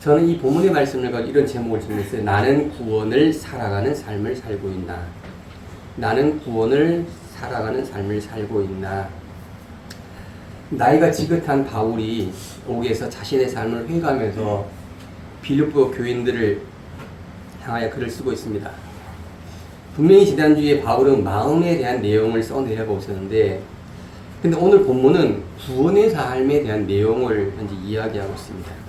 저는 이 본문의 말씀을 가지고 이런 제목을 정했어요. 나는 구원을 살아가는 삶을 살고 있나. 나는 구원을 살아가는 삶을 살고 있나. 나이가 지긋한 바울이 거기에서 자신의 삶을 회개하면서 빌립보 교인들을 향하여 글을 쓰고 있습니다. 분명히 지난주에 바울은 마음에 대한 내용을 써내려고 있었는데, 근데 오늘 본문은 구원의 삶에 대한 내용을 현재 이야기하고 있습니다.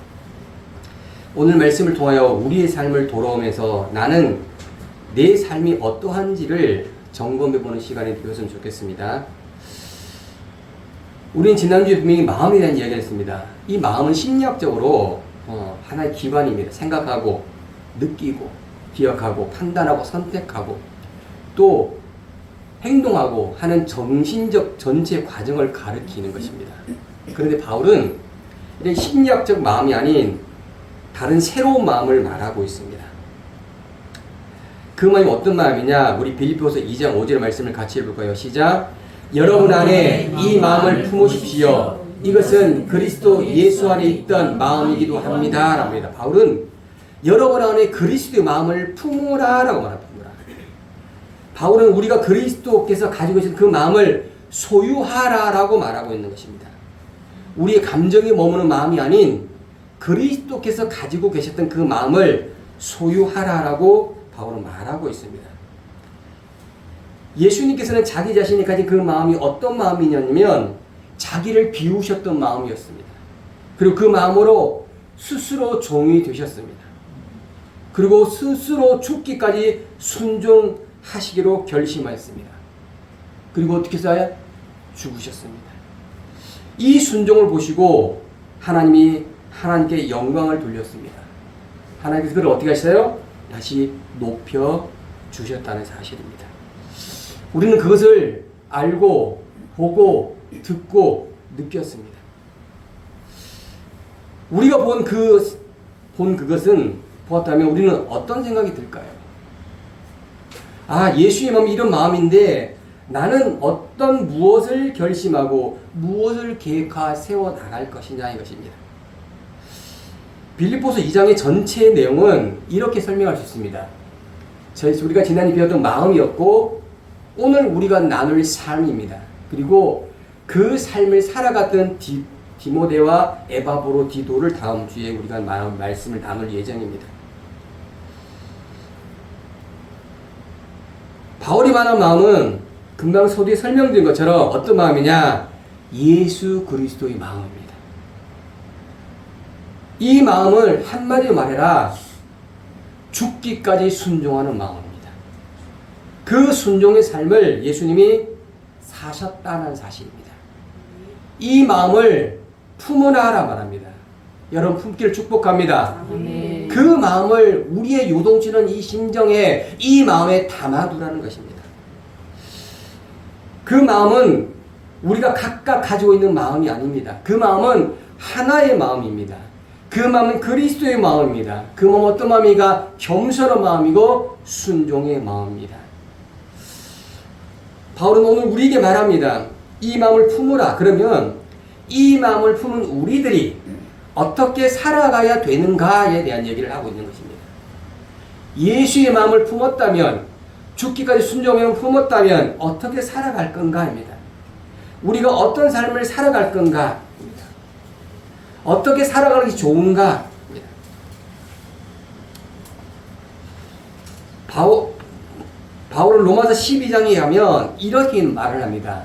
오늘 말씀을 통하여 우리의 삶을 돌아오면서 나는 내 삶이 어떠한지를 점검해보는 시간이 되었으면 좋겠습니다. 우리는 지난주에 분명히 마음에 대한 이야기를 했습니다. 이 마음은 심리학적으로 하나의 기관입니다. 생각하고, 느끼고, 기억하고, 판단하고, 선택하고, 또 행동하고 하는 정신적 전체 과정을 가리키는 것입니다. 그런데 바울은 이런 심리학적 마음이 아닌 다른 새로운 마음을 말하고 있습니다. 그 마음이 어떤 마음이냐? 우리 빌립보서 2장 5절 말씀을 같이 해볼까요? 시작! 여러분 안에 이 마음을 품으십시오. 이것은 그리스도 예수 안에 있던 마음이기도 합니다. 라고 바울은 여러분 안에 그리스도의 마음을 품으라 라고 말합니다. 바울은 우리가 그리스도께서 가지고 계신 그 마음을 소유하라 라고 말하고 있는 것입니다. 우리의 감정이 머무는 마음이 아닌 그리스도께서 가지고 계셨던 그 마음을 소유하라 라고 바울은 말하고 있습니다. 예수님께서는 자기 자신이 가진 그 마음이 어떤 마음이냐면 자기를 비우셨던 마음이었습니다. 그리고 그 마음으로 스스로 종이 되셨습니다. 그리고 스스로 죽기까지 순종하시기로 결심하였습니다. 그리고 어떻게 해서 죽으셨습니다. 이 순종을 보시고 하나님이 하나님께 영광을 돌렸습니다. 하나님께서 그를 어떻게 하셨어요? 다시 높여 주셨다는 사실입니다. 우리는 그것을 알고 보고 듣고 느꼈습니다. 우리가 본 그것은 보았다면 우리는 어떤 생각이 들까요? 아, 예수의 마음이 이런 마음인데 나는 어떤 무엇을 결심하고 무엇을 계획하 세워 나갈 것이냐 이것입니다. 빌립보서 2장의 전체 내용은 이렇게 설명할 수 있습니다. 우리가 지난해 배웠던 마음이었고 오늘 우리가 나눌 삶입니다. 그리고 그 삶을 살아갔던 디모데와 에바브로디도를 다음 주에 우리가 말씀을 나눌 예정입니다. 바울이 말한 마음은 금방 서두에 설명드린 것처럼 어떤 마음이냐? 예수 그리스도의 마음입니다. 이 마음을 한마디로 말해라. 죽기까지 순종하는 마음입니다. 그 순종의 삶을 예수님이 사셨다는 사실입니다. 이 마음을 품으라 말합니다. 여러분 품기를 축복합니다. 아멘. 그 마음을 우리의 요동치는 이 심정에 이 마음에 담아두라는 것입니다. 그 마음은 우리가 각각 가지고 있는 마음이 아닙니다. 그 마음은 하나의 마음입니다. 그 마음은 그리스도의 마음입니다. 그 마음은 어떤 마음이가 겸손한 마음이고 순종의 마음입니다. 바울은 오늘 우리에게 말합니다. 이 마음을 품으라. 그러면 이 마음을 품은 우리들이 어떻게 살아가야 되는가에 대한 얘기를 하고 있는 것입니다. 예수의 마음을 품었다면, 죽기까지 순종의 마음을 품었다면 어떻게 살아갈 건가입니다. 우리가 어떤 삶을 살아갈 건가? 어떻게 살아가는 게 좋은가? 바울은 로마서 12장에 가면 이렇게 말을 합니다.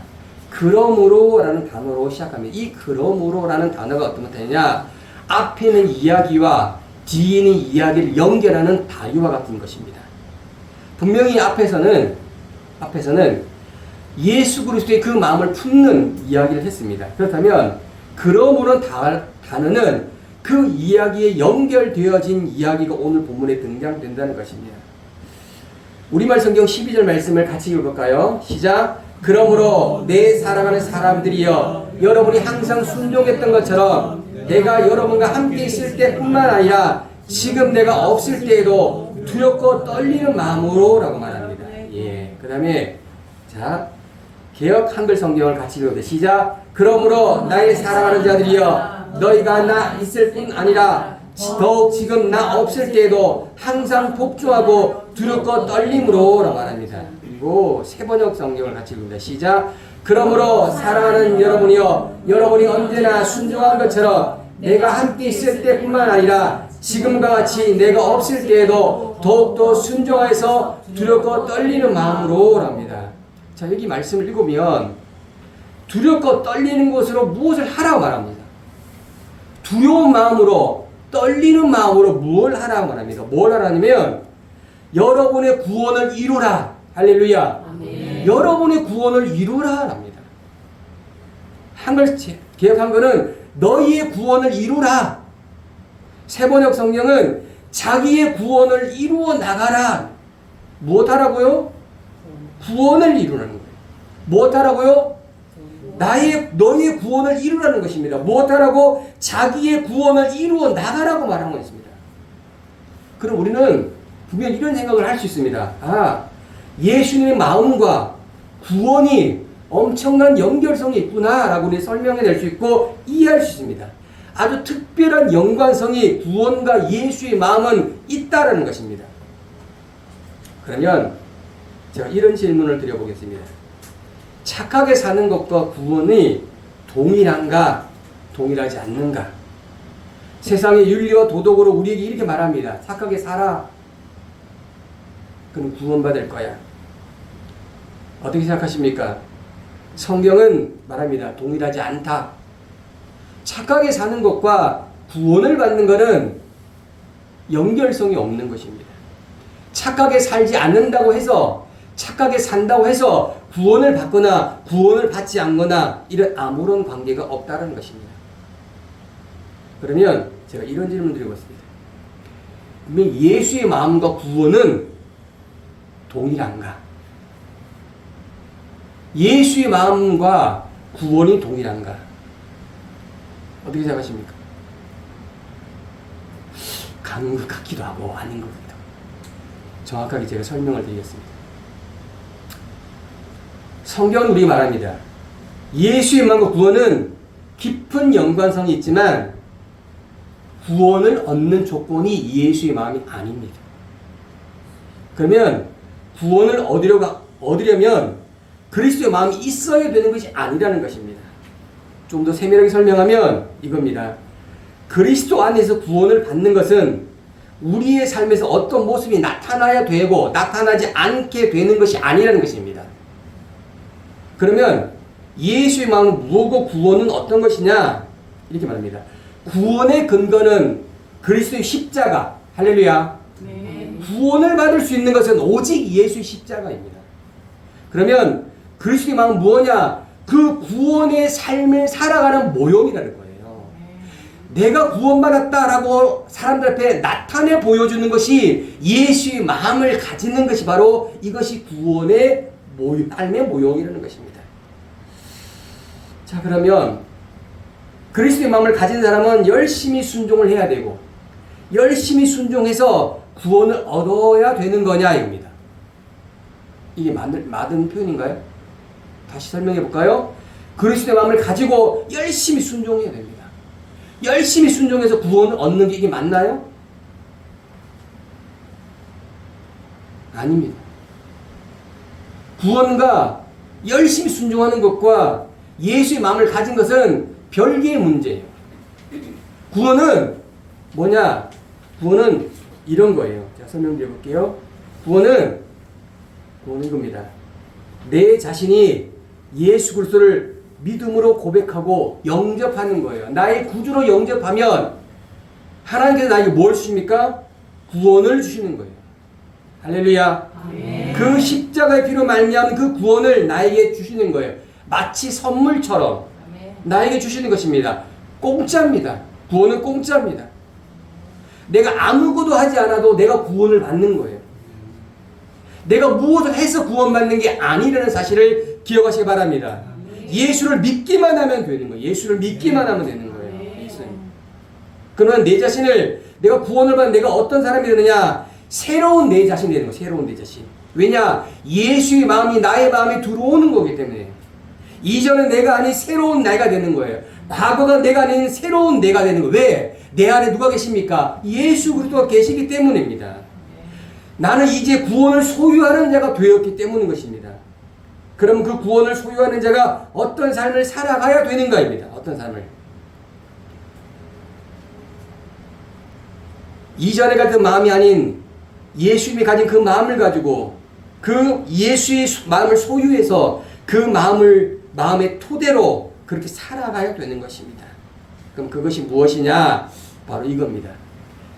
그러므로 라는 단어로 시작합니다. 이 그러므로 라는 단어가 어떤 뜻이냐? 앞에 있는 이야기와 뒤에 있는 이야기를 연결하는 다유와 같은 것입니다. 분명히 앞에서는 예수 그리스도의 그 마음을 품는 이야기를 했습니다. 그렇다면 그러므로 단어는 그 이야기에 연결되어진 이야기가 오늘 본문에 등장된다는 것입니다. 우리말 성경 12절 말씀을 같이 읽어볼까요? 시작! 그러므로 내 사랑하는 사람들이여 여러분이 항상 순종했던 것처럼 내가 여러분과 함께 있을 때뿐만 아니라 지금 내가 없을 때에도 두렵고 떨리는 마음으로 라고 말합니다. 예. 그 다음에 자 개역 한글 성경을 같이 읽어보세요. 시작! 그러므로 나의 사랑하는 자들이여 너희가 나 있을 뿐 아니라 더욱 지금 나 없을 때에도 항상 복종하고 두렵고 떨림으로 라고 말합니다. 그리고 세번역 성경을 같이 읽습니다. 시작. 그러므로 사랑하는 여러분이여, 여러분이 언제나 순종한 것처럼 내가 함께 있을 때뿐만 아니라 지금과 같이 내가 없을 때에도 더욱더 순종해서 두렵고 떨리는 마음으로 랍니다. 자, 여기 말씀을 읽으면 두렵고 떨리는 것으로 무엇을 하라고 말합니다. 두려운 마음으로, 떨리는 마음으로 뭘 하라고 말합니다. 뭘 하라냐면 여러분의 구원을 이루라. 할렐루야. 아멘. 여러분의 구원을 이루라 합니다. 한글 개혁한 거는 너희의 구원을 이루라. 세번역 성경은 자기의 구원을 이루어 나가라. 무엇하라고요? 구원을 이루라는 거예요. 무엇하라고요? 너희의 구원을 이루라는 것입니다. 무엇하라고? 자기의 구원을 이루어 나가라고 말한 것입니다. 그럼 우리는 분명 이런 생각을 할 수 있습니다. 아, 예수님의 마음과 구원이 엄청난 연결성이 있구나 라고 우리 설명해낼 수 있고 이해할 수 있습니다. 아주 특별한 연관성이 구원과 예수의 마음은 있다라는 것입니다. 그러면 제가 이런 질문을 드려보겠습니다. 착하게 사는 것과 구원이 동일한가, 동일하지 않는가? 세상의 윤리와 도덕으로 우리에게 이렇게 말합니다. 착하게 살아. 그럼 구원받을 거야. 어떻게 생각하십니까? 성경은 말합니다. 동일하지 않다. 착하게 사는 것과 구원을 받는 것은 연결성이 없는 것입니다. 착하게 살지 않는다고 해서, 착하게 산다고 해서 구원을 받거나 구원을 받지 않거나 이런 아무런 관계가 없다는 것입니다. 그러면 제가 이런 질문 드리겠습니다. 그러면 예수의 마음과 구원은 동일한가? 예수의 마음과 구원이 동일한가? 어떻게 생각하십니까? 가는 것 같기도 하고 아닌 것 같기도 하고. 정확하게 제가 설명을 드리겠습니다. 성경은 우리가 말합니다. 예수의 마음과 구원은 깊은 연관성이 있지만 구원을 얻는 조건이 예수의 마음이 아닙니다. 그러면 구원을 얻으려면 그리스도의 마음이 있어야 되는 것이 아니라는 것입니다. 좀 더 세밀하게 설명하면 이겁니다. 그리스도 안에서 구원을 받는 것은 우리의 삶에서 어떤 모습이 나타나야 되고 나타나지 않게 되는 것이 아니라는 것입니다. 그러면 예수의 마음은 무엇고 구원은 어떤 것이냐? 이렇게 말합니다. 구원의 근거는 그리스도의 십자가. 할렐루야. 네. 구원을 받을 수 있는 것은 오직 예수의 십자가입니다. 그러면 그리스도의 마음은 무엇이냐? 그 구원의 삶을 살아가는 모형이라는 거예요. 내가 구원받았다라고 사람들 앞에 나타내 보여주는 것이 예수의 마음을 가지는 것이 바로 이것이 구원의 삶의 모형이라는 것입니다. 자, 그러면 그리스도의 마음을 가진 사람은 열심히 순종을 해야 되고 열심히 순종해서 구원을 얻어야 되는 거냐 이겁니다. 이게 맞는 표현인가요? 다시 설명해 볼까요? 그리스도의 마음을 가지고 열심히 순종해야 됩니다. 열심히 순종해서 구원을 얻는 게 이게 맞나요? 아닙니다. 구원과 열심히 순종하는 것과 예수의 마음을 가진 것은 별개의 문제예요. 구원은 뭐냐? 구원은 이런 거예요. 제가 설명드려 볼게요. 구원은 이겁니다. 내 자신이 예수 그리스도를 믿음으로 고백하고 영접하는 거예요. 나의 구주로 영접하면 하나님께서 나에게 뭘 주십니까? 구원을 주시는 거예요. 할렐루야. 아멘. 그 십자가의 피로 말미암은 그 구원을 나에게 주시는 거예요. 마치 선물처럼 나에게 주시는 것입니다. 공짜입니다. 구원은 공짜입니다. 내가 아무것도 하지 않아도 내가 구원을 받는 거예요. 내가 무엇을 해서 구원받는 게 아니라는 사실을 기억하시기 바랍니다. 예수를 믿기만 하면 되는 거예요. 예수를 믿기만 하면 되는 거예요. 그러면 내 자신을, 내가 구원을 받는 내가 어떤 사람이 되느냐? 새로운 내 자신이 되는 거예요. 새로운 내 자신. 왜냐? 예수의 마음이 나의 마음에 들어오는 거기 때문에. 이전은 내가 아닌 새로운 내가 되는 거예요. 과거가 내가 아닌 새로운 내가 되는 거예요. 왜? 내 안에 누가 계십니까? 예수 그리스도가 계시기 때문입니다. 나는 이제 구원을 소유하는 자가 되었기 때문인 것입니다. 그럼 그 구원을 소유하는 자가 어떤 삶을 살아가야 되는가입니다. 어떤 삶을. 이전에 가진 마음이 아닌 예수님이 가진 그 마음을 가지고 그 예수의 마음을 소유해서 그 마음의 토대로 그렇게 살아가야 되는 것입니다. 그럼 그것이 무엇이냐? 바로 이겁니다.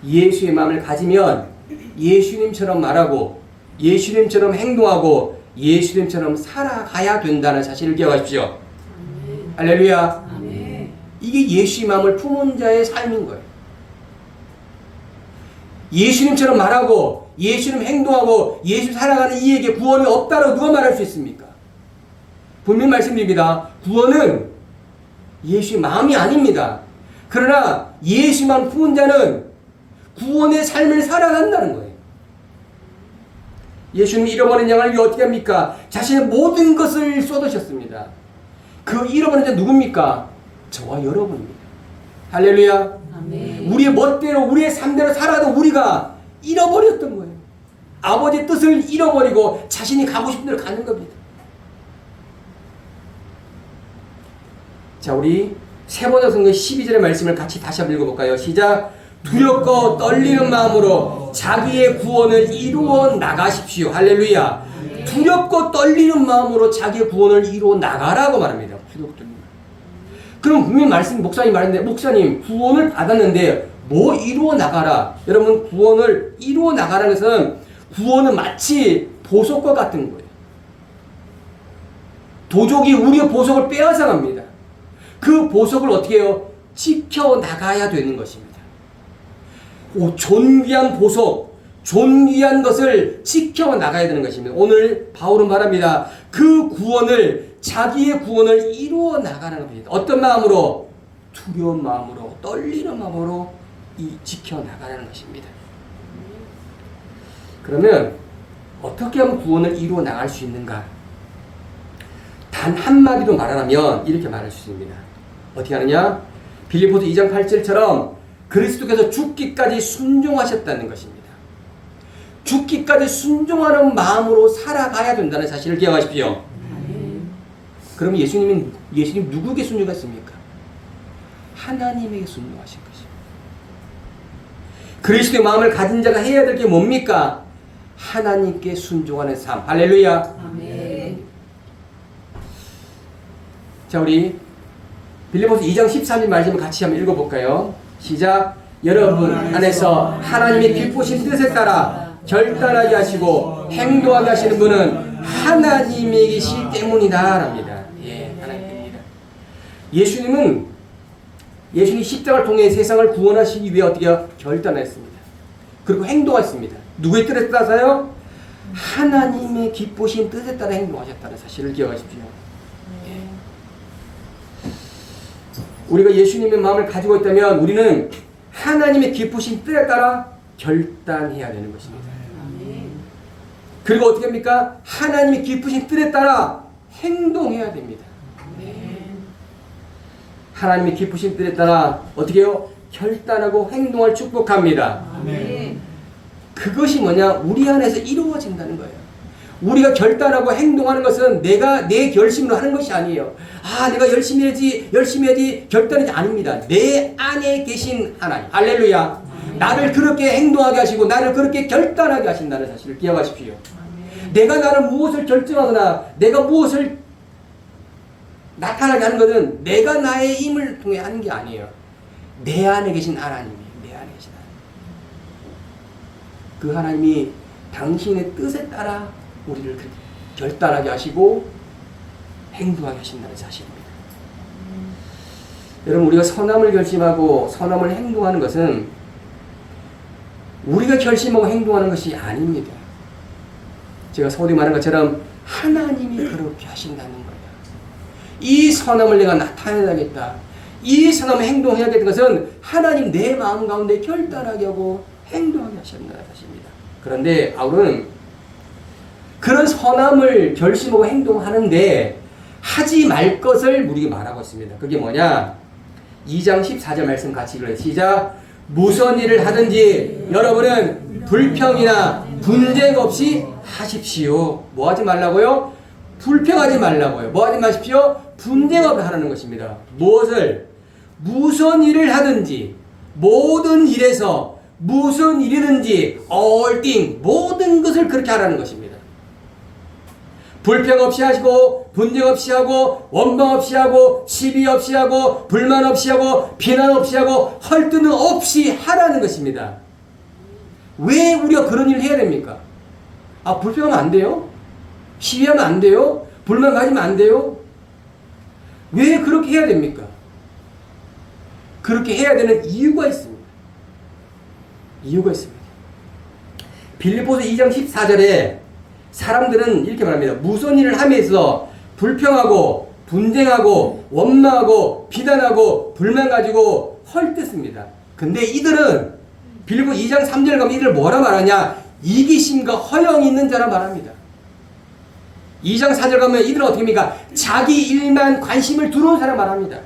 예수의 마음을 가지면 예수님처럼 말하고 예수님처럼 행동하고 예수님처럼 살아가야 된다는 사실을 기억하십시오. 아멘. 할렐루야. 아멘. 이게 예수의 마음을 품은 자의 삶인 거예요. 예수님처럼 말하고 예수님 행동하고 예수 살아가는 이에게 구원이 없다고 누가 말할 수 있습니까? 분명히 말씀드립니다. 구원은 예수의 마음이 아닙니다. 그러나 예수의 마음 품은 자는 구원의 삶을 살아간다는 거예요. 예수님 잃어버린 양을 위해 어떻게 합니까? 자신의 모든 것을 쏟으셨습니다. 그 잃어버린 자 누굽니까? 저와 여러분입니다. 할렐루야. 아멘. 우리의 멋대로 우리의 삶대로 살아도 우리가 잃어버렸던 거예요. 아버지의 뜻을 잃어버리고 자신이 가고 싶은 대로 가는 겁니다. 자, 우리 세번역성경 12절의 말씀을 같이 다시 한번 읽어볼까요? 시작. 두렵고 떨리는 마음으로 자기의 구원을 이루어 나가십시오. 할렐루야. 두렵고 떨리는 마음으로 자기의 구원을 이루어 나가라고 말합니다. 그럼 분명히 목사님 말했는데, 목사님 구원을 받았는데 뭐 이루어 나가라. 여러분, 구원을 이루어 나가라는 것은 구원은 마치 보석과 같은 거예요. 도적이 우리의 보석을 빼앗아 갑니다. 그 보석을 어떻게 해요? 지켜나가야 되는 것입니다. 존귀한 보석, 존귀한 것을 지켜나가야 되는 것입니다. 오늘 바울은 말합니다. 그 구원을, 자기의 구원을 이루어 나가는 겁니다. 어떤 마음으로? 두려운 마음으로, 떨리는 마음으로 지켜나가는 것입니다. 그러면 어떻게 하면 구원을 이루어 나갈 수 있는가? 단 한마디로 말하면 이렇게 말할 수 있습니다. 어떻게 하느냐? 빌립보서 2장 8절처럼 그리스도께서 죽기까지 순종하셨다는 것입니다. 죽기까지 순종하는 마음으로 살아가야 된다는 사실을 기억하십시오. 그럼 예수님 누구에게 순종했습니까? 하나님에게 순종하신 것입니다. 그리스도의 마음을 가진 자가 해야 될 게 뭡니까? 하나님께 순종하는 삶. 할렐루야. 아멘. 자, 우리 빌립보서 2장 13절 말씀을 같이 한번 읽어볼까요? 시작. 여러분 안에서 하나님의 기쁘신 뜻에 따라 결단하게 하시고 행동하게 하시는 분은 하나님이시기 때문이다 랍니다. 예, 하나님입니다. 예수님이 십자가를 통해 세상을 구원하시기 위해 어떻게 결단했습니다. 그리고 행동했습니다. 누구의 뜻에 따라서요? 하나님의 기쁘신 뜻에 따라 행동하셨다는 사실을 기억하십시오. 우리가 예수님의 마음을 가지고 있다면 우리는 하나님의 기쁘신 뜻에 따라 결단해야 되는 것입니다. 그리고 어떻게 합니까? 하나님의 기쁘신 뜻에 따라 행동해야 됩니다. 하나님의 기쁘신 뜻에 따라 어떻게 해요? 결단하고 행동을 축복합니다. 그것이 뭐냐? 우리 안에서 이루어진다는 거예요. 우리가 결단하고 행동하는 것은 내 결심으로 하는 것이 아니에요. 내가 열심히 해야지 결단이 아닙니다. 내 안에 계신 하나님. 할렐루야. 나를 그렇게 행동하게 하시고 나를 그렇게 결단하게 하신다는 사실을 기억하십시오. 내가 나를 무엇을 결정하거나 내가 무엇을 나타나게 하는 것은 내가 나의 힘을 통해 하는 게 아니에요. 내 안에 계신 하나님이, 내 안에 계신 하나님. 그 하나님이 당신의 뜻에 따라 우리를 그렇게 결단하게 하시고 행동하게 하신다는 사실입니다. 여러분, 우리가 선함을 결심하고 선함을 행동하는 것은 우리가 결심하고 행동하는 것이 아닙니다. 제가 소리 말한 것처럼 하나님이 그렇게 하신다는 거예요. 이 선함을 내가 나타내야겠다. 이 선함을 행동해야겠다는 것은 하나님 내 마음 가운데 결단하게 하고 행동하게 하신다는 사실입니다. 그런데 바울은 그런 선함을 결심하고 행동하는데 하지 말 것을 우리에게 말하고 있습니다. 그게 뭐냐? 2장 14절 말씀 같이 읽어요. 시작. 무슨 일을 하든지 여러분은 불평이나 분쟁 없이 하십시오. 뭐 하지 말라고요? 불평하지 말라고요. 뭐 하지 마십시오? 분쟁 없이 하라는 것입니다. 무엇을? 무슨 일을 하든지 모든 일에서 무슨 일이든지 all thing 모든 것을 그렇게 하라는 것입니다. 불평 없이 하시고 분쟁 없이 하고 원망 없이 하고 시비 없이 하고 불만 없이 하고 비난 없이 하고 헐뜯음 없이 하라는 것입니다. 왜 우리가 그런 일을 해야 됩니까? 아, 불평하면 안 돼요? 시비하면 안 돼요? 불만 가지면 안 돼요? 왜 그렇게 해야 됩니까? 그렇게 해야 되는 이유가 있습니다. 이유가 있습니다. 빌립보서 2장 14절에 사람들은 이렇게 말합니다. 무슨 일을 하면서 불평하고 분쟁하고 원망하고 비난하고 불만 가지고 헐뜯습니다. 근데 이들은 빌립보 2장 3절 가면 이들 뭐라 말하냐? 이기심과 허영이 있는 자라 말합니다. 2장 4절 가면 이들은 어떻게 합니까? 자기 일만 관심을 두는 사람 말합니다.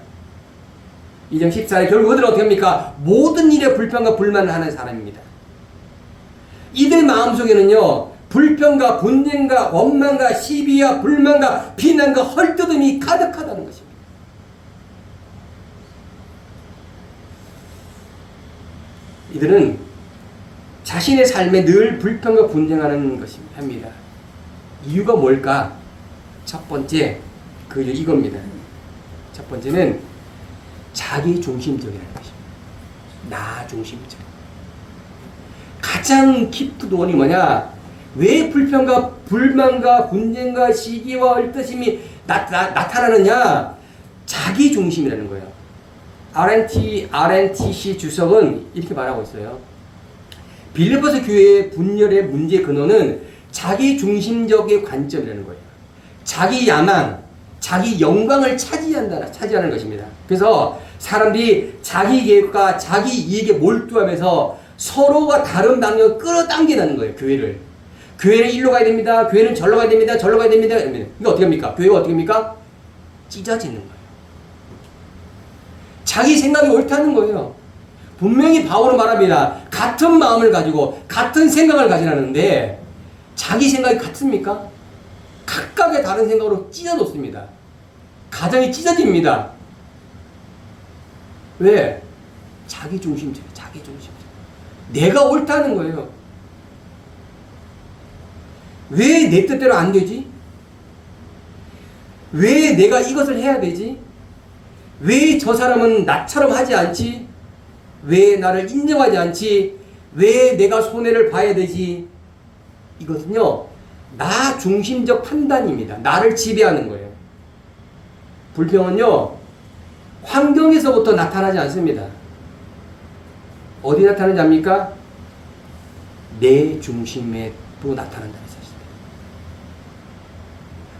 2장 14절 결국 그들은 어떻게 합니까? 모든 일에 불평과 불만을 하는 사람입니다. 이들 마음속에는요, 불평과 분쟁과 원망과 시비와 불만과 비난과 헐뜯음이 가득하다는 것입니다. 이들은 자신의 삶에 늘 불평과 분쟁하는 것입니다. 합니다. 이유가 뭘까? 첫 번째, 이겁니다. 첫 번째는 자기 중심적이라는 것입니다. 나 중심적. 가장 깊은 원이 뭐냐? 왜 불평과 불만과 분쟁과 시기와 헐뜯음이 나타나느냐? 자기 중심이라는 거예요. RNTC 주석은 이렇게 말하고 있어요. 빌립보서 교회의 분열의 문제 근원은 자기 중심적인 관점이라는 거예요. 자기 야망, 자기 영광을 차지하는 것입니다. 그래서 사람들이 자기 계획과 자기 이익에 몰두하면서 서로가 다른 방향을 끌어당기는 거예요. 교회는 일로 가야 됩니다. 교회는 절로 가야 됩니다. 절로 가야 됩니다. 이거 어떻게 합니까? 교회가 어떻게 합니까? 찢어지는 거예요. 자기 생각이 옳다는 거예요. 분명히 바울은 말합니다. 같은 마음을 가지고 같은 생각을 가지라는데 자기 생각이 같습니까? 각각의 다른 생각으로 찢어놓습니다. 가정이 찢어집니다. 왜? 자기 중심적. 내가 옳다는 거예요. 왜 내 뜻대로 안 되지? 왜 내가 이것을 해야 되지? 왜 저 사람은 나처럼 하지 않지? 왜 나를 인정하지 않지? 왜 내가 손해를 봐야 되지? 이것은요, 나 중심적 판단입니다. 나를 지배하는 거예요. 불평은요, 환경에서부터 나타나지 않습니다. 어디 나타나는지 압니까? 내 중심에 또 나타난다는 사실입니다.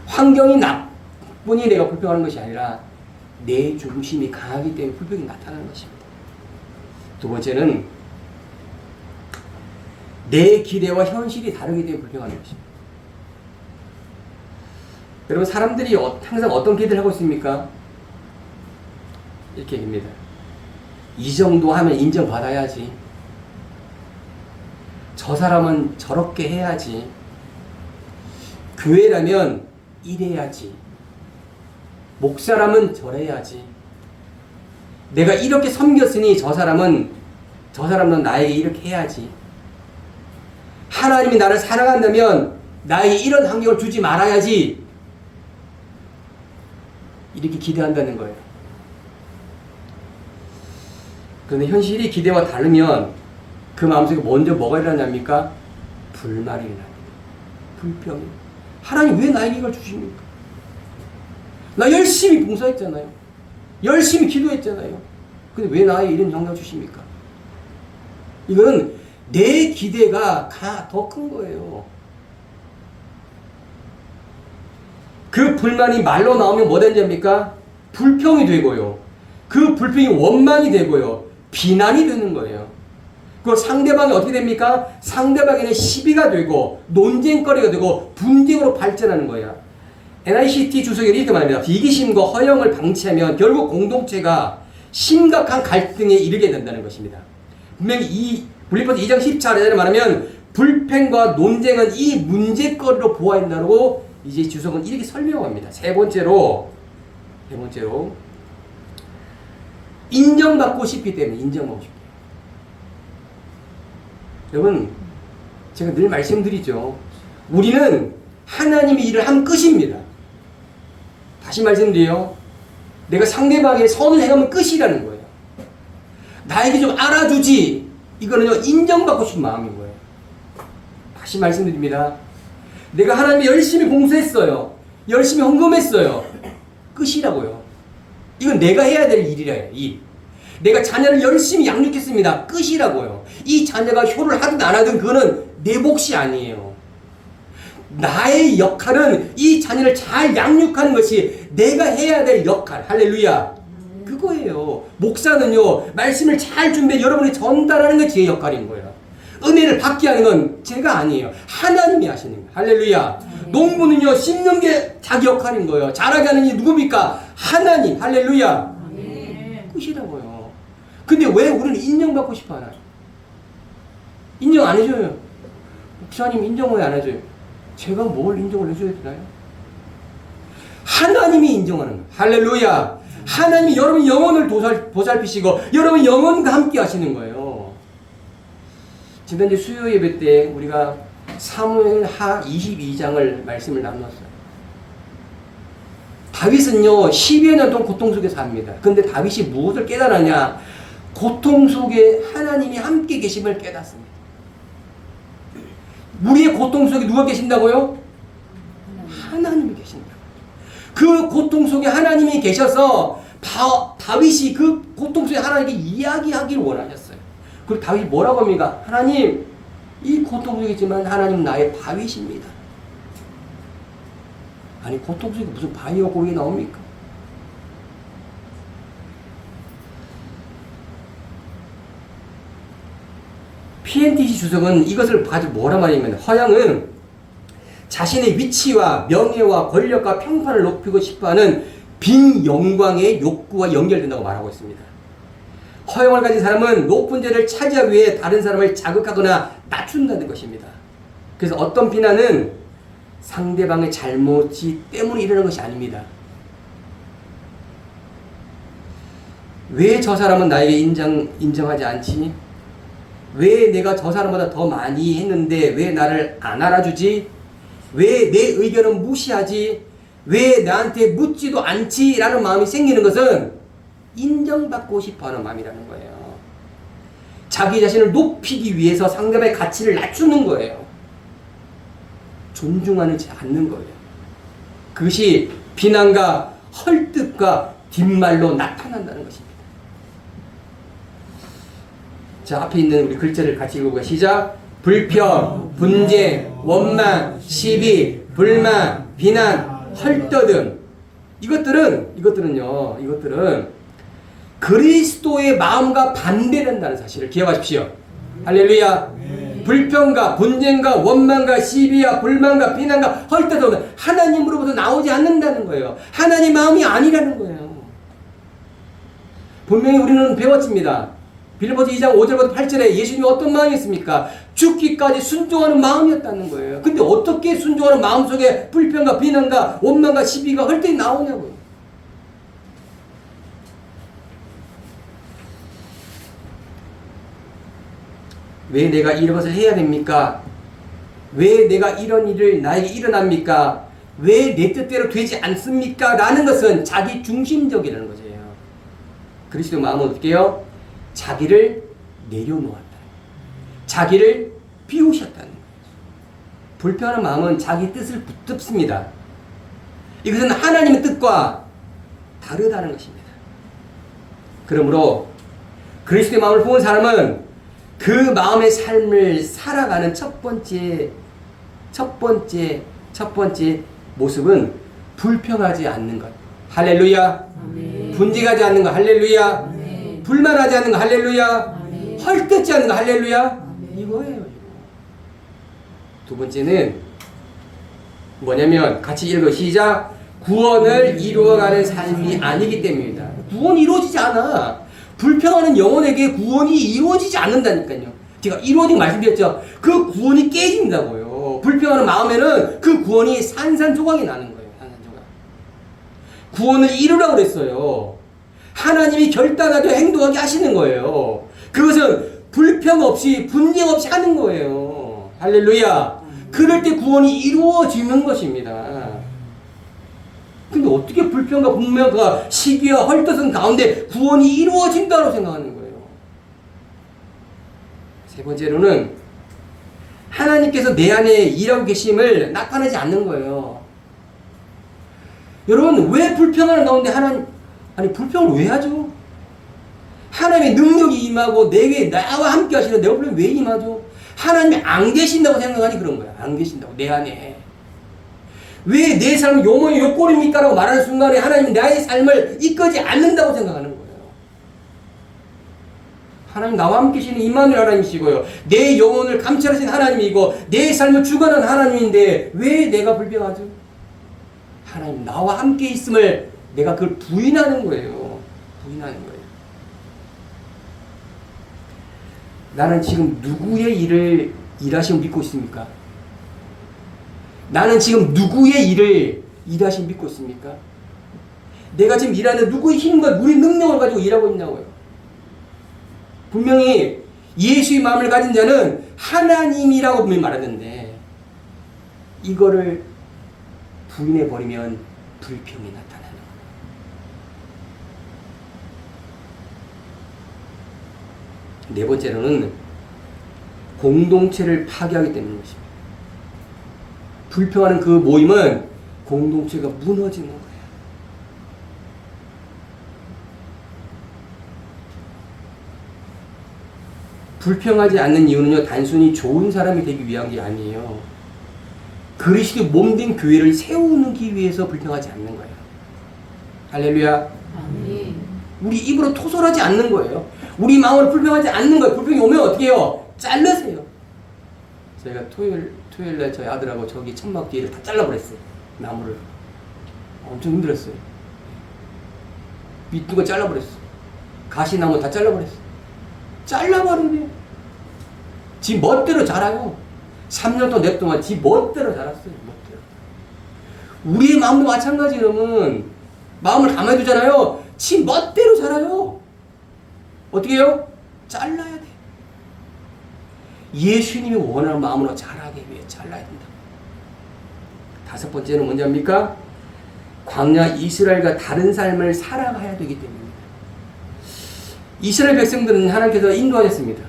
환경이 나쁘니 내가 불평하는 것이 아니라 내 중심이 강하기 때문에 불평이 나타나는 것입니다. 두 번째는 내 기대와 현실이 다르기 때문에 불평하는 것입니다. 여러분, 사람들이 항상 어떤 기대를 하고 있습니까? 이렇게 얘기합니다. 이 정도 하면 인정받아야지. 저 사람은 저렇게 해야지. 교회라면 이래야지. 목사라면 저래야지. 내가 이렇게 섬겼으니 저 사람은 나에게 이렇게 해야지. 하나님이 나를 사랑한다면 나에게 이런 환경을 주지 말아야지. 이렇게 기대한다는 거예요. 그런데 현실이 기대와 다르면 그 마음속에 먼저 뭐가 일어납니까? 불만이 일어납니다. 불평이. 하나님 왜 나에게 이걸 주십니까? 나 열심히 봉사했잖아요. 열심히 기도했잖아요. 근데 왜 나에게 이런 영향을 주십니까? 이거는 내 기대가 더 큰 거예요. 그 불만이 말로 나오면 뭐 된답니까? 불평이 되고요. 그 불평이 원망이 되고요. 비난이 되는 거예요. 그 상대방이 어떻게 됩니까? 상대방에는 시비가 되고 논쟁거리가 되고 분쟁으로 발전하는 거예요. NICT 주석이 이렇게 말합니다. 이기심과 허영을 방치하면 결국 공동체가 심각한 갈등에 이르게 된다는 것입니다. 분명히 이 빌립보서 2장 14절에 말하면 불평과 논쟁은 이 문제거리로 보아야 한다고 이제 주석은 이렇게 설명합니다. 세 번째로 인정받고 싶기 때문에 인정하고 싶어요. 여러분, 제가 늘 말씀드리죠. 우리는 하나님이 일을 한 끝입니다. 다시 말씀드려요. 내가 상대방에게 선을 행하면 끝이라는 거예요. 나에게 좀 알아주지. 이거는요, 인정받고 싶은 마음인 거예요. 다시 말씀드립니다. 내가 하나님이 열심히 봉사했어요. 열심히 헌금했어요. 끝이라고요. 이건 내가 해야 될 일이래요. 일. 내가 자녀를 열심히 양육했습니다. 끝이라고요. 이 자녀가 효를 하든 안 하든 그거는 내 몫이 아니에요. 나의 역할은 이 자녀를 잘 양육하는 것이 내가 해야 될 역할. 할렐루야. 그거예요. 목사는요, 말씀을 잘 준비해 여러분이 전달하는 게 제 역할인 거예요. 은혜를 받게 하는 건 제가 아니에요. 하나님이 하시는 거예요. 할렐루야. 농부는요, 심는 게 자기 역할인 거예요. 자라게 하는 이 누굽니까? 하나님. 할렐루야. 끝이라고요. 근데 왜 우리는 인정받고 싶어 하나요? 인정 안 해줘요. 목사님 인정 왜 안 해줘요? 제가 뭘 인정을 해줘야 되나요? 하나님이 인정하는 거예요. 할렐루야. 하나님이 여러분 영혼을 보살피시고 여러분 영혼과 함께 하시는 거예요. 지난주 수요 예배 때 우리가 사무엘하 22장을 말씀을 나눴어요. 다윗은요 10여 년 동안 고통 속에 삽니다. 근데 다윗이 무엇을 깨달았냐? 고통 속에 하나님이 함께 계심을 깨닫습니다. 우리의 고통 속에 누가 계신다고요? 하나님이 계신다. 그 고통 속에 하나님이 계셔서 다윗이 그 고통 속에 하나님께 이야기하기를 원하셨어요. 그리고 다윗이 뭐라고 합니까? 하나님, 이 고통 속이지만 하나님 나의 바위십니다. 아니 고통 속에 무슨 바위와 고르게 나옵니까? PNTC 주석은 이것을 가지고 뭐라 말이냐면 허영은 자신의 위치와 명예와 권력과 평판을 높이고 싶어하는 빈 영광의 욕구와 연결된다고 말하고 있습니다. 허영을 가진 사람은 높은 자리를 차지하기 위해 다른 사람을 자극하거나 낮춘다는 것입니다. 그래서 어떤 비난은 상대방의 잘못이 때문에 일어나는 것이 아닙니다. 왜 저 사람은 나에게 인정하지 않지? 왜 내가 저 사람보다 더 많이 했는데 왜 나를 안 알아주지? 왜 내 의견은 무시하지? 왜 나한테 묻지도 않지? 라는 마음이 생기는 것은 인정받고 싶어하는 마음이라는 거예요. 자기 자신을 높이기 위해서 상대방의 가치를 낮추는 거예요. 존중하지 않는 거예요. 그것이 비난과 헐뜯과 뒷말로 나타난다는 것입니다. 자, 앞에 있는 우리 글자를 같이 읽어보자. 시작. 불평, 분쟁, 원망, 시비, 불만, 비난, 헐떠듬. 이것들은 그리스도의 마음과 반대된다는 사실을 기억하십시오. 할렐루야. 불평과 분쟁과 원망과 시비와 불만과 비난과 헐떠듬은 하나님으로부터 나오지 않는다는 거예요. 하나님 마음이 아니라는 거예요. 분명히 우리는 배웠습니다. 빌립보서 2장 5절부터 8절에 예수님이 어떤 마음이었습니까? 죽기까지 순종하는 마음이었다는 거예요. 근데 어떻게 순종하는 마음 속에 불평과 비난과 원망과 시비가 헐떡이 나오냐고요. 왜 내가 이런 것을 해야 됩니까? 왜 내가 이런 일을 나에게 일어납니까? 왜 내 뜻대로 되지 않습니까? 라는 것은 자기 중심적이라는 거죠. 그리스도 마음은 어떻게 해요? 자기를 내려놓았다. 자기를 비우셨다는 거예요. 불평하는 마음은 자기 뜻을 붙듭습니다. 이것은 하나님의 뜻과 다르다는 것입니다. 그러므로 그리스도의 마음을 품은 사람은 그 마음의 삶을 살아가는 첫 번째 모습은 불평하지 않는 것. 할렐루야. 아멘. 분쟁하지 않는 것. 할렐루야. 아멘. 불만하지 않는 것. 할렐루야. 아멘. 헐뜯지 않는 것. 할렐루야. 아멘. 이거예요. 두 번째는 뭐냐면 같이 읽어. 시작. 구원을 이루어가는 삶이 아니기 때문입니다. 구원이 이루어지지 않아. 불평하는 영혼에게 구원이 이루어지지 않는다니까요. 제가 이루어진 말씀드렸죠. 그 구원이 깨진다고요. 불평하는 마음에는 그 구원이 산산조각이 나는 거예요. 산산조각. 구원을 이루라고 그랬어요. 하나님이 결단하게 행동하게 하시는 거예요. 그것은 불평 없이 분쟁 없이 하는 거예요. 할렐루야. 그럴 때 구원이 이루어지는 것입니다. 근데 어떻게 불평과 분명과 시기와 헐떡은 가운데 구원이 이루어진다고 생각하는 거예요. 세 번째로는 하나님께서 내 안에 일하고 계심을 나타내지 않는 거예요. 여러분, 왜 불평하는 가운데 불평을 왜 하죠? 하나님의 능력이 임하고 내게 나와 함께 하시는 내 불평이 왜 임하죠? 하나님이 안 계신다고 생각하니 그런 거야. 안 계신다고, 내 안에. 왜 내 삶은 요모의 요꼴입니까? 라고 말하는 순간에 하나님이 나의 삶을 이끌지 않는다고 생각하는 거예요. 하나님 나와 함께 계시는 임마누엘 하나님이시고요. 내 영혼을 감찰하신 하나님이고 내 삶을 주관하는 하나님인데 왜 내가 불평하죠? 하나님 나와 함께 있음을 내가 그걸 부인하는 거예요. 부인하는 거예요. 나는 지금 누구의 일을 일하심을 믿고 있습니까? 나는 지금 누구의 일을 일하심을 믿고 있습니까? 내가 지금 일하는 누구의 힘과 우리 능력을 가지고 일하고 있냐고요. 분명히 예수의 마음을 가진 자는 하나님이라고 분명히 말하던데 이거를 부인해버리면 불평이 나타나는 거예요. 네 번째로는 공동체를 파괴하기 때문인 것입니다. 불평하는 그 모임은 공동체가 무너지는 거예요. 불평하지 않는 이유는요, 단순히 좋은 사람이 되기 위한 게 아니에요. 그리스도 몸된 교회를 세우기 위해서 불평하지 않는 거예요. 할렐루야. 아멘. 우리 입으로 토설하지 않는 거예요. 우리 마음으로 불평하지 않는 거예요. 불평이 오면 어떻게 해요? 자르세요. 저희가 토요일날 저희 아들하고 저기 천막 뒤를 다 잘라버렸어요. 나무를. 엄청 힘들었어요. 밑두가 잘라버렸어. 가시나무 다 잘라버렸어. 잘라버리네. 지 멋대로 자라요. 3년 동안 냅동안 지 멋대로 자랐어요. 멋대로. 우리의 마음도 마찬가지. 그러면 마음을 가만두잖아요. 지 멋대로 자라요. 어떻게 해요? 잘라야 돼. 예수님이 원하는 마음으로 자라기 위해 잘라야 된다. 다섯 번째는 뭔지합니까? 광야 이스라엘과 다른 삶을 살아가야 되기 때문입니다. 이스라엘 백성들은 하나님께서 인도하셨습니다.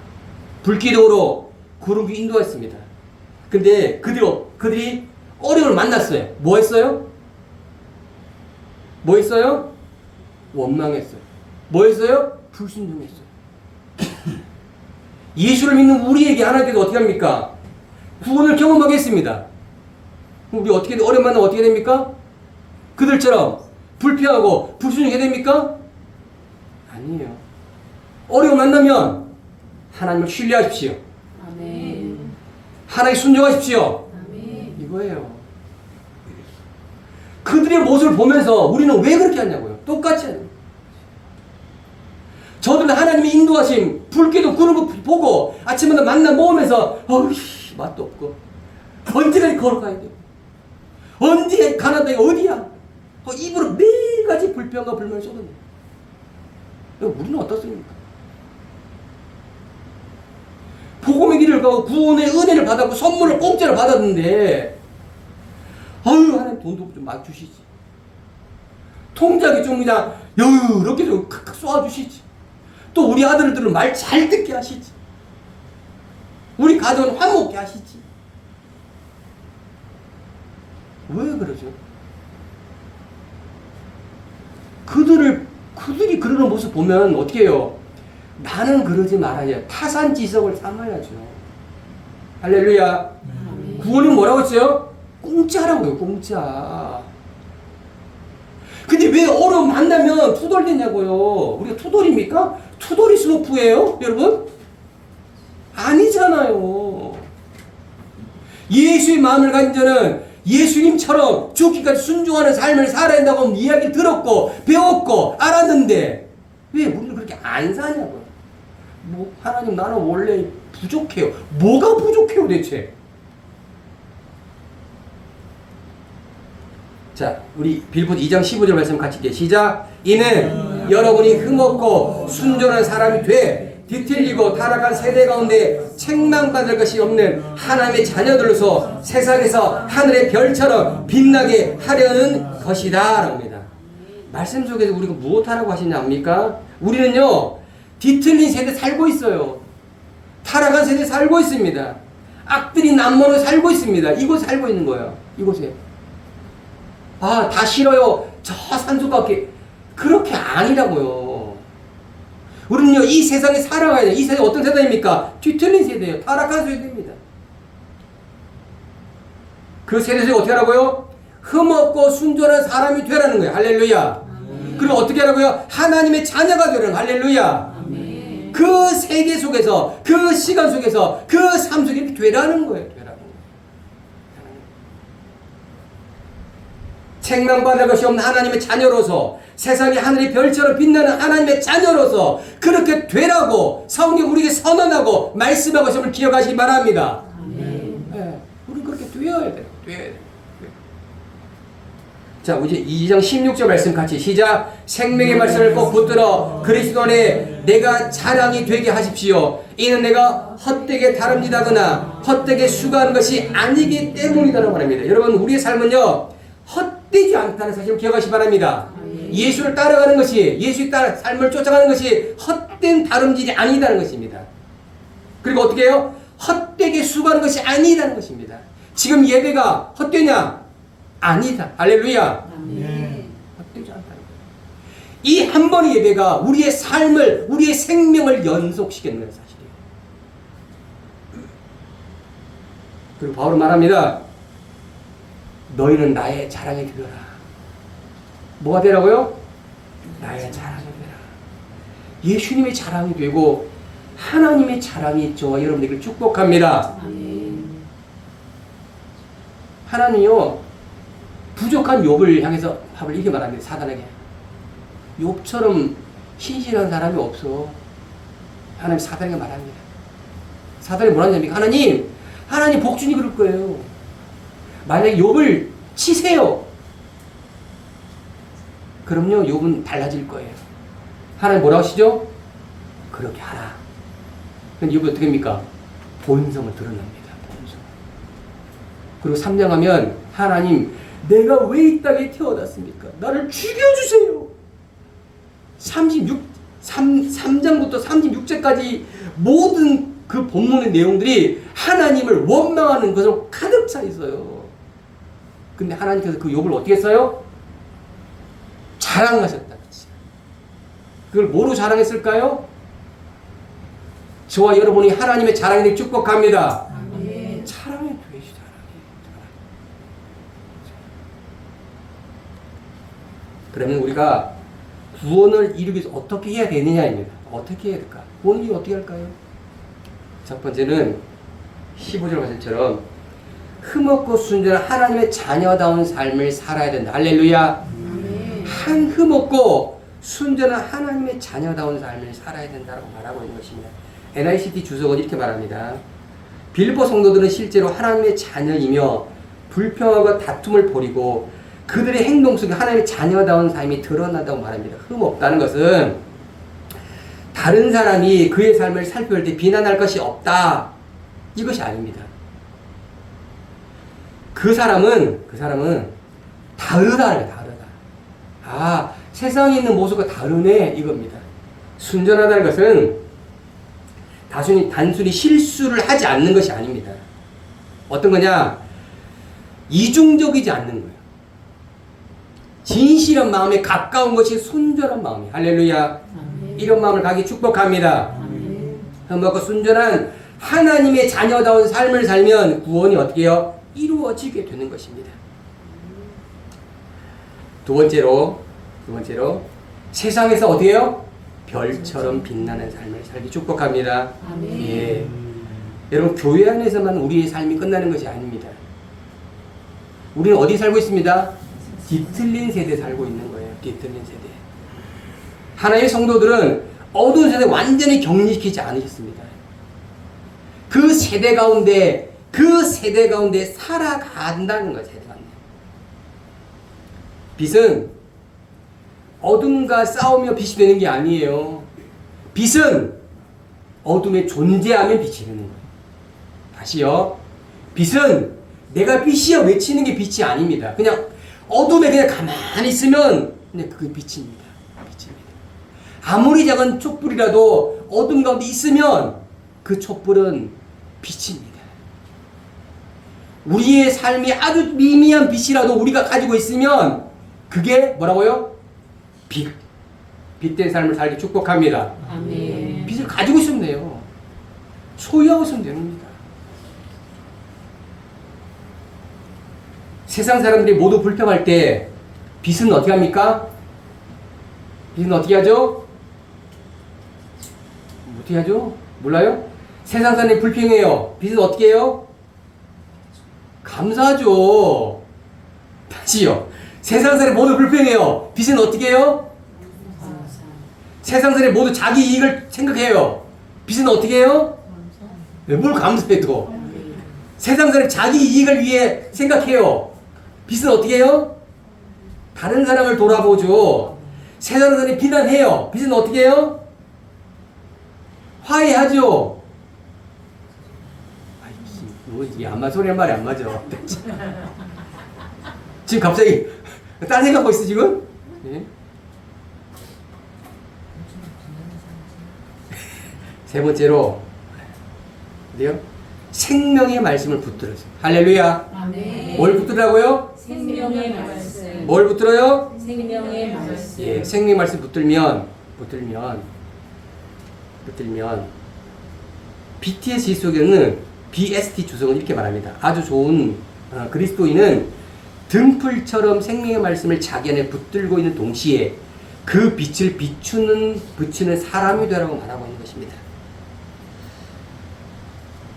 불기둥으로 구름이 인도했습니다. 근데 그들이 어려움을 만났어요. 뭐 했어요? 뭐 했어요? 원망했어요. 뭐 했어요? 불순종했어요. 예수를 믿는 우리에게 하나님께서 어떻게 합니까? 구원을 경험하게 했습니다. 우리 어려움 만나면 어떻게 됩니까? 그들처럼 불평하고 불순종해야 됩니까? 아니에요. 어려움 만나면 하나님을 신뢰하십시오. 아멘. 하나님께 순종하십시오. 아멘. 이거예요. 그들의 모습을 보면서 우리는 왜 그렇게 하냐고요. 똑같이 하는 거예요. 저들은 하나님의 인도하심, 불기둥 구는 거 보고 아침마다 만나 먹으면서 맛도 없고 언제까지 걸어가야 돼? 언제 가나다가 어디야? 입으로 매가지 불평과 불만을 쏟아내요. 우리는 어떻습니까? 복음의 길을 가고 구원의 은혜를 받았고 선물을 공짜로 받았는데 하나님 돈도 좀 막 주시지. 통장에 좀 그냥 이렇게 좀 칵칵 쏘아주시지. 또 우리 아들들은 말 잘 듣게 하시지. 우리 가정은 화목게 하시지. 왜 그러죠? 그들이 그러는 모습 보면 어떻게 해요? 나는 그러지 말아야 타산지석을 삼아야죠. 할렐루야. 아멘. 구원은 뭐라고 했어요? 공짜라고요. 공짜. 근데 왜 어려움 만나면 투덜대냐고요. 우리가 투덜입니까? 투덜이 스노프예요? 여러분? 아니잖아요. 예수의 마음을 가진 자는 예수님처럼 죽기까지 순종하는 삶을 살아야 한다고 이야기 들었고 배웠고 알았는데 왜 우리는 그렇게 그렇게 안 사냐고요. 뭐 하나님 나는 원래 부족해요. 뭐가 부족해요 대체? 자, 우리 빌보드 2장 15절 말씀 같이 읽게. 시작. 이는 여러분이 흠없고 순전한 사람이 돼 뒤틀리고 타락한 세대 가운데 책망받을 것이 없는 하나님의 자녀들로서 세상에서 하늘의 별처럼 빛나게 하려는 것이다 라고 합니다. 말씀 속에서 우리가 무엇하라고 하시냐 합니까? 우리는요 뒤틀린 세대 살고 있어요. 타락한 세대 살고 있습니다. 악들이 남모로 살고 있습니다. 이곳에 살고 있는 거예요. 이곳에. 아, 다 싫어요. 저 산속밖에. 그렇게 아니라고요. 우리는요, 이 세상에 살아가야 돼요. 이 세상이 어떤 세상입니까? 뒤틀린 세대예요. 타락한 세대입니다. 그 세대 속에 어떻게 하라고요? 흠없고 순전한 사람이 되라는 거예요. 할렐루야. 그리고 어떻게 하라고요? 하나님의 자녀가 되라는 거예요. 할렐루야. 그 세계 속에서, 그 시간 속에서, 그 삶 속에 이렇게 되라는 거예요. 책망받을 것이 없는 하나님의 자녀로서 세상이 하늘의 별처럼 빛나는 하나님의 자녀로서 그렇게 되라고 성경 우리에게 선언하고 말씀하고 있음을 기억하시기 바랍니다. 네, 우리 그렇게 되어야 돼요. 자, 이제 2장 16절 말씀 같이 시작. 생명의 말씀을 꼭 붙들어 그리스도 안에 내가 자랑이 되게 하십시오. 이는 내가 헛되게 다름질하거나 헛되게 수고하는 것이 아니기 때문이라고 말합니다. 여러분, 우리의 삶은요 헛되지 않다는 사실을 기억하시기 바랍니다. 예수를 따라가는 것이, 예수의 삶을 쫓아가는 것이 헛된 다름질이 아니다는 것입니다. 그리고 어떻게 해요? 헛되게 수고하는 것이 아니다는 것입니다. 지금 예배가 헛되냐? 아니다. 할렐루야. 헛되지 않다는 거예요. 이 한 번의 예배가 우리의 삶을, 우리의 생명을 연속시키는 사실이에요. 그리고 바울은 말합니다. 너희는 나의 자랑이 되어라. 뭐가 되라고요? 나의 자랑이 되라. 예수님의 자랑이 되고 하나님의 자랑이 저와 여러분에게 축복합니다. 하나님이요 부족한 욥을 향해서 밥을 이렇게 말합니다. 사단에게. 욥처럼 신실한 사람이 없어. 하나님 사단에게 말합니다. 사단이 뭐라는 겁니까? 하나님 복준이 그럴 거예요. 만약에 욥을 치세요. 그럼요, 욥은 달라질 거예요. 하나님 뭐라고 하시죠? 그렇게 하라. 그럼 욥이 어떻게 합니까? 본성을 드러납니다. 본성. 그리고 3장 하면 하나님, 내가 왜 이 땅에 태어났습니까? 나를 죽여주세요. 3장부터 36節까지 모든 그 본문의 내용들이 하나님을 원망하는 것으로 가득 차 있어요. 근데 하나님께서 그 욥을 어떻게 했어요? 자랑하셨다. 그걸 뭐로 자랑했을까요? 저와 여러분이 하나님의 자랑이 되길 축복합니다. 자랑이 되시, 자랑이. 그러면 우리가 구원을 이루기 위해서 어떻게 해야 되느냐입니다. 어떻게 해야 될까? 구원을 이루기 어떻게 할까요? 첫 번째는 15절 말씀처럼 흠없고 순전한 하나님의 자녀다운 삶을 살아야 된다. 할렐루야. 한 흠없고 순전한 하나님의 자녀다운 삶을 살아야 된다고 말하고 있는 것입니다. NICT 주석은 이렇게 말합니다. 빌보 성도들은 실제로 하나님의 자녀이며 불평하고 다툼을 버리고 그들의 행동 속에 하나님의 자녀다운 삶이 드러난다고 말합니다. 흠없다는 것은 다른 사람이 그의 삶을 살펴볼 때 비난할 것이 없다. 이것이 아닙니다. 그 사람은 다르다. 아, 세상에 있는 모습과 다르네. 이겁니다. 순전하다는 것은 단순히 실수를 하지 않는 것이 아닙니다. 어떤 거냐? 이중적이지 않는 거예요. 진실한 마음에 가까운 것이 순전한 마음이에요. 할렐루야. 이런 마음을 가기 축복합니다. 흠없고 순전한 하나님의 자녀다운 삶을 살면 구원이 어떻게 해요? 이루어지게 되는 것입니다. 두 번째로 세상에서 어떻게 해요? 별처럼 빛나는 삶을 살기 축복합니다. 예. 여러분, 교회 안에서만 우리의 삶이 끝나는 것이 아닙니다. 우리는 어디 살고 있습니다? 뒤틀린 세대에 살고 있는 거예요. 뒤틀린 세대. 하나님의 성도들은 어두운 세대 완전히 격리시키지 않으셨습니다. 그 세대 가운데 살아간다는 거예요. 세대 가운데. 빛은 어둠과 싸우며 빛이 되는 게 아니에요. 빛은 어둠에 존재하면 빛이 되는 거예요. 다시요. 빛은 내가 빛이야 외치는 게 빛이 아닙니다. 그냥 어둠에 그냥 가만히 있으면 그냥 그게 빛입니다. 빛입니다. 아무리 작은 촛불이라도 어둠 가운데 있으면 그 촛불은 빛입니다. 우리의 삶이 아주 미미한 빛이라도 우리가 가지고 있으면 그게 뭐라고요? 빛. 빛된 삶을 살기 축복합니다. 아멘. 빛을 가지고 있으면 돼요. 소유하고 있으면 되는 겁니다. 세상 사람들이 모두 불평할 때 빛은 어떻게 합니까? 빛은 어떻게 하죠? 어떻게 하죠? 몰라요? 세상 사람들이 불평해요. 빛은 어떻게 해요? 감사하죠. 다시요. 세상 사람이 모두 불평해요. 빛은 어떻게 해요? 세상 사람이 모두 자기 이익을 생각해요. 빛은 어떻게 해요? 네, 뭘 감사해 또. 세상 사람이 자기 이익을 위해 생각해요. 빛은 어떻게 해요? 다른 사람을 돌아보죠. 세상 사람이 비난해요. 빛은 어떻게 해요? 화해하죠. 뭐지? 안마 소리 한 말이 안 맞아. 지금 갑자기 딴 생각하고 있어 지금? 네? 세 번째로 어디요? 생명의 말씀을 붙들어서 할렐루야. 아멘. 뭘 붙들라고요? 생명의 말씀. 뭘 붙들어요? 생명의 말씀. 예, 생명의 말씀 붙들면 BTS 속에는 BST 주석은 이렇게 말합니다. 아주 좋은 그리스도인은 등불처럼 생명의 말씀을 자기 안에 붙들고 있는 동시에 그 빛을 비추는 사람이 되라고 말하고 있는 것입니다.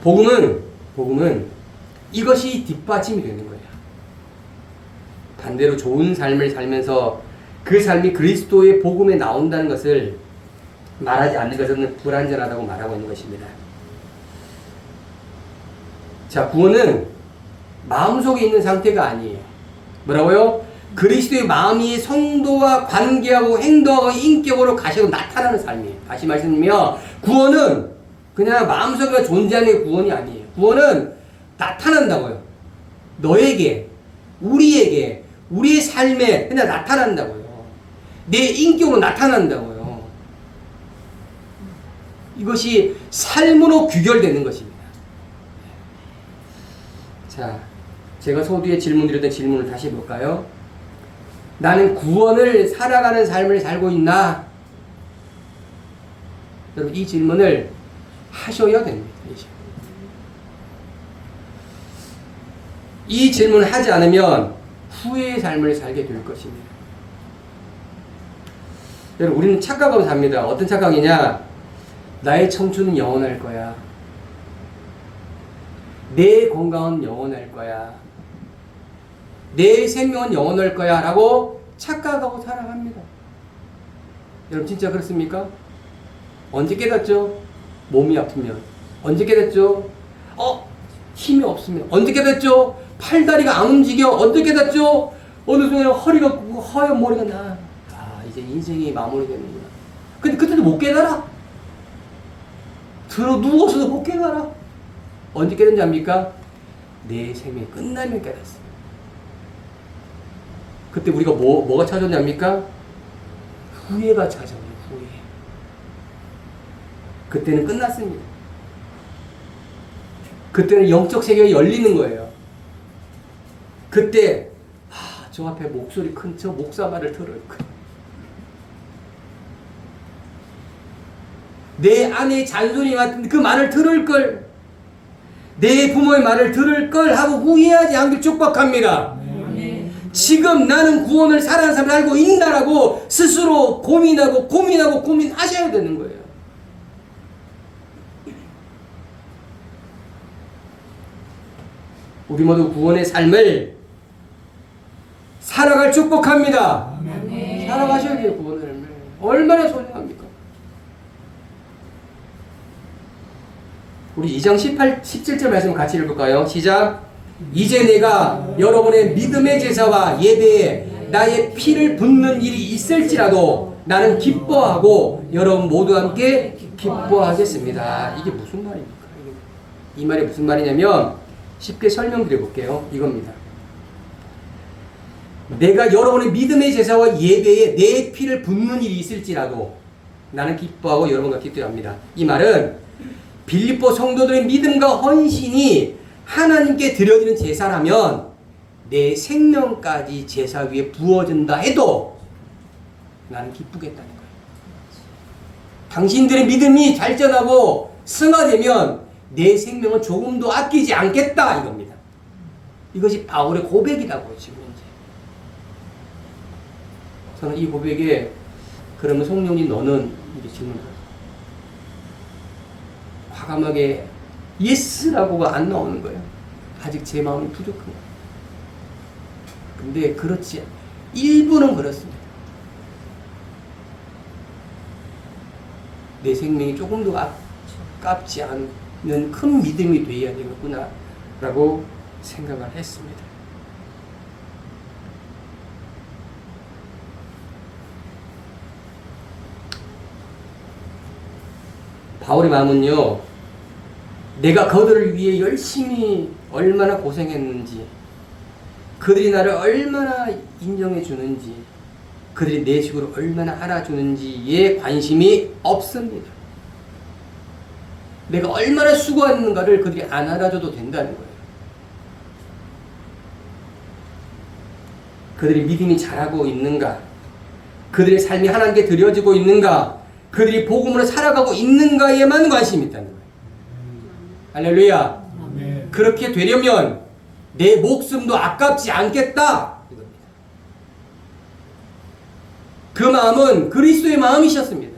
복음은 이것이 뒷받침이 되는 거예요. 반대로 좋은 삶을 살면서 그 삶이 그리스도의 복음에 나온다는 것을 말하지 않는 것은 불완전하다고 말하고 있는 것입니다. 자, 구원은 마음속에 있는 상태가 아니에요. 뭐라고요? 그리스도의 마음이 성도와 관계하고 행동하고 인격으로 가시고 나타나는 삶이에요. 다시 말씀드리면 구원은 그냥 마음속에 존재하는 게 구원이 아니에요. 구원은 나타난다고요. 너에게, 우리에게, 우리의 삶에 그냥 나타난다고요. 내 인격으로 나타난다고요. 이것이 삶으로 귀결되는 것입니다. 자, 제가 서두에 질문드렸던 질문을 다시 해볼까요? 나는 구원을 살아가는 삶을 살고 있나? 여러분, 이 질문을 하셔야 됩니다. 이 질문을 하지 않으면 후회의 삶을 살게 될 것입니다. 여러분, 우리는 착각하고 삽니다. 어떤 착각이냐? 나의 청춘은 영원할 거야. 내 건강은 영원할 거야. 내 생명은 영원할 거야. 라고 착각하고 살아갑니다. 여러분, 진짜 그렇습니까? 언제 깨닫죠? 몸이 아프면. 언제 깨닫죠? 힘이 없으면. 언제 깨닫죠? 팔다리가 안 움직여. 언제 깨닫죠? 어느 순간 허리가 허연 머리가 나. 아, 이제 인생이 마무리되는구나. 근데 그때도 못 깨달아. 누워서도 못 깨달아. 언제 깨닫는지 압니까? 내 생명이 끝나면 깨닫습니다. 그때 우리가 뭐가 찾아오는지 압니까? 후회가 찾아오는 후회. 그때는 끝났습니다. 그때는 영적 세계가 열리는 거예요. 그때 저 앞에 목소리 큰 저 목사 말을 들을 걸. 내 아내의 잔소리 같은 그 말을 들을 걸. 내 부모의 말을 들을 걸 하고 후회하지 않길 축복합니다. 지금 나는 구원을 살아가는 삶을 알고 있나라고 스스로 고민하셔야 되는 거예요. 우리 모두 구원의 삶을 살아갈 축복합니다. 살아가셔야 돼요. 구원의 삶을. 얼마나 소중합니까? 우리 2장 17절 말씀 같이 읽을까요? 시작. 이제 내가 여러분의 믿음의 제사와 예배에 나의 피를 붓는 일이 있을지라도 나는 기뻐하고 여러분 모두 함께 기뻐하겠습니다. 이게 무슨 말입니까? 이 말이 무슨 말이냐면 쉽게 설명드려 볼게요. 이겁니다. 내가 여러분의 믿음의 제사와 예배에 내 피를 붓는 일이 있을지라도 나는 기뻐하고 여러분과 기뻐합니다. 이 말은 빌립보 성도들의 믿음과 헌신이 하나님께 드려지는 제사라면 내 생명까지 제사 위에 부어진다 해도 나는 기쁘겠다는 거예요. 당신들의 믿음이 발전하고 승화되면 내 생명은 조금도 아끼지 않겠다 이겁니다. 이것이 바울의 고백이라고 지금 이제. 저는 이 고백에 그러면 성령님 너는 이렇게 질문해요. 과감하게 예스라고가 안 나오는 거예요. 아직 제 마음이 부족한 거예요. 근데 그렇지 일부는 그렇습니다. 내 생명이 조금도 아깝지 않는 큰 믿음이 되어야 되겠구나 라고 생각을 했습니다. 바울의 마음은요, 내가 그들을 위해 열심히 얼마나 고생했는지, 그들이 나를 얼마나 인정해 주는지, 그들이 내 식으로 얼마나 알아주는지에 관심이 없습니다. 내가 얼마나 수고했는가를 그들이 안 알아줘도 된다는 거예요. 그들이 믿음이 자라고 있는가, 그들의 삶이 하나님께 드려지고 있는가, 그들이 복음으로 살아가고 있는가에만 관심이 있다는 거예요. 할렐루야. 아멘. 그렇게 되려면 내 목숨도 아깝지 않겠다 이겁니다. 그 마음은 그리스도의 마음이셨습니다.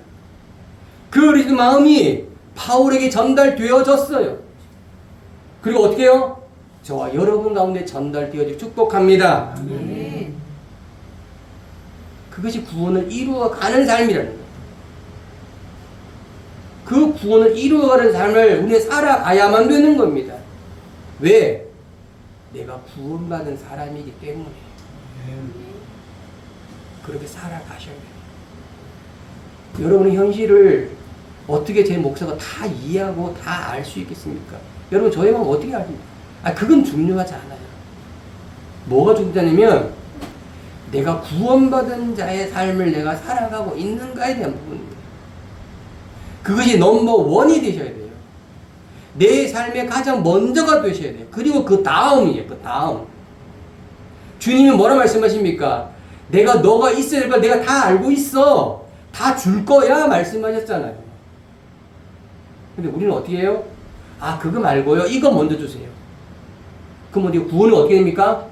그 그리스도의 마음이 바울에게 전달되어졌어요. 그리고 어떻게 해요? 저와 여러분 가운데 전달되어지고 축복합니다. 아멘. 그것이 구원을 이루어가는 삶이라는 거예요. 그 구원을 이루어가는 삶을 우리는 살아가야만 되는 겁니다. 왜? 내가 구원받은 사람이기 때문에. 그렇게 살아가셔야 돼요. 여러분의 현실을 어떻게 제 목사가 다 이해하고 다 알 수 있겠습니까? 여러분 저의 마음 어떻게 아십니까? 그건 중요하지 않아요. 뭐가 중요하냐면 내가 구원받은 자의 삶을 내가 살아가고 있는가에 대한 부분입니다. 그것이 넘버원이 되셔야 돼요. 내 삶의 가장 먼저가 되셔야 돼요. 그리고 그 다음이에요. 그 다음. 주님이 뭐라 말씀하십니까? 내가 너가 있어야 될 걸 내가 다 알고 있어. 다 줄 거야 말씀하셨잖아요. 근데 우리는 어떻게 해요? 그거 말고요. 이거 먼저 주세요. 그럼 어디 구원이 어떻게 됩니까?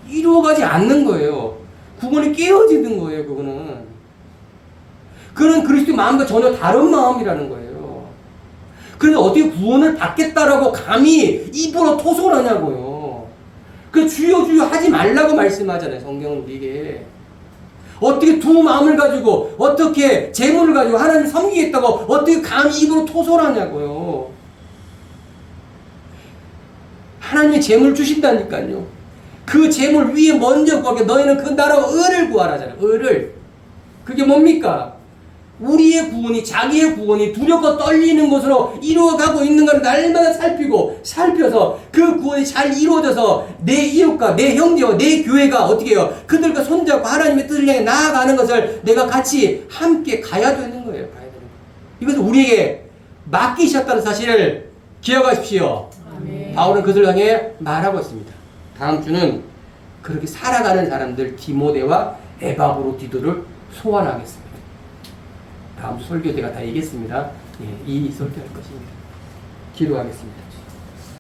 이루어가지 않는 거예요. 구원이 깨어지는 거예요. 그거는. 그는 그리스도의 마음과 전혀 다른 마음이라는 거예요. 그런데 어떻게 구원을 받겠다라고 감히 입으로 토속을 하냐고요. 그 주여 주여 하지 말라고 말씀하잖아요. 성경은 우리에게. 어떻게 두 마음을 가지고 어떻게 재물을 가지고 하나님을 섬기겠다고 어떻게 감히 입으로 토속을 하냐고요. 하나님이 재물을 주신다니까요. 그 재물 위에 먼저 구하게 너희는 그 나라와 의를 구하라잖아요. 의를. 그게 뭡니까? 우리의 구원이 자기의 구원이 두렵고 떨리는 것으로 이루어가고 있는가를 날마다 살펴서 그 구원이 잘 이루어져서 내 이웃과 내 형제와 내 교회가 어떻게 해요? 그들과 손잡고 하나님의 뜻을 향해 나아가는 것을 내가 같이 함께 가야 되는 거예요. 가야 되는 거예요. 이것을 우리에게 맡기셨다는 사실을 기억하십시오. 아멘. 바울은 그들을 향해 말하고 있습니다. 다음 주는 그렇게 살아가는 사람들 디모데와 에바브로디도를 소환하겠습니다. 다음 주 설교 제가 다 얘기했습니다. 이 설교할 것입니다. 기도하겠습니다.